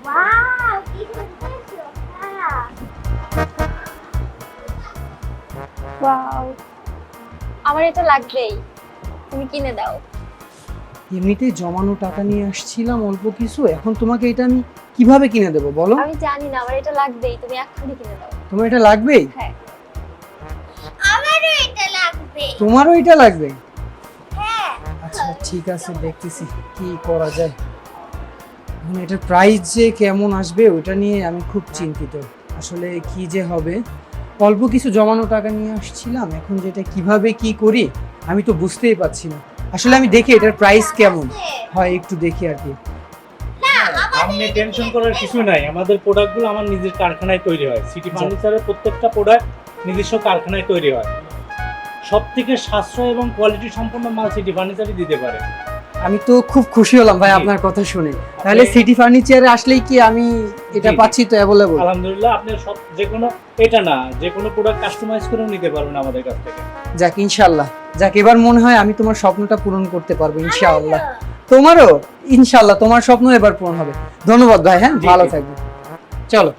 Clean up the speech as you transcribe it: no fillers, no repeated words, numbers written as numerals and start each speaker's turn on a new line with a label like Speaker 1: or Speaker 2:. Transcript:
Speaker 1: Wow, কি সুন্দর sofa.
Speaker 2: Wow, আমার এটা লাগবেই, তুমি কিনে দাও।
Speaker 3: এমনিতেই জমানো টাকা নিয়ে আসছিলাম অল্প কিছু, এখন তোমাকে এটা আমি কিভাবে কিনে দেবো বলো?
Speaker 2: আমি জানি না, আমার এটা লাগবেই, তুমি এক্ষুনি কিনে দাও।
Speaker 3: তোমার এটা লাগবেই?
Speaker 2: হ্যাঁ।
Speaker 1: আমারও এটা লাগবে।
Speaker 3: তোমারও এটা লাগবে?
Speaker 1: হ্যাঁ।
Speaker 3: আচ্ছা ঠিক আছে, দেখতেছি কি করা যায়। এখন এটার প্রাইস যে কেমন আসবে ওটা নিয়ে আমি খুব চিন্তিত। আসলে কি যে হবে, অল্প কিছু জমানো টাকা নিয়ে আসছিলাম, এখন যেটা কিভাবে কি করি আমি তো বুঝতেই পারছি না। আসলে আমি দেখি এটার প্রাইস কেমন হয়, একটু দেখি আর কি।
Speaker 4: আপনি টেনশন করার কিছু নাই, আমাদের প্রোডাক্টগুলো আমার নিজের কারখানায় তৈরি হয়। সিটি ফার্নিচারের প্রত্যেকটা প্রোডাক্ট নিজস্ব কারখানায় তৈরি হয়। সবথেকে সাশ্রয় এবং কোয়ালিটি সম্পন্ন মাল সিটি ফার্নিচারই দিতে পারে।
Speaker 3: আমি তো খুব খুশি হলাম ভাই
Speaker 4: জি।
Speaker 3: আপনার কথা শুনে। তাহলে সিটি ফার্নিচারে আসলেই কি আমি এটা
Speaker 4: জি, জি।
Speaker 3: পাচ্ছি তো অ্যাভেলেবল?
Speaker 4: আলহামদুলিল্লাহ, আপনি সব যে কোনো, এটা না, যে কোনো প্রোডাক্ট কাস্টমাইজ করেও নিতে পারবেন আমাদের কাছ থেকে।
Speaker 3: যাক ইনশাআল্লাহ, যাক এবার মনে হয় আমি তোমার স্বপ্নটা পূরণ করতে পারবো ইনশাআল্লাহ। তোমারও ইনশাআল্লাহ তোমার স্বপ্ন এবার পূরণ হবে। ধন্যবাদ ভাই, হ্যাঁ
Speaker 4: জি,
Speaker 3: ভালো
Speaker 4: জি।
Speaker 3: থাকবে। চলো।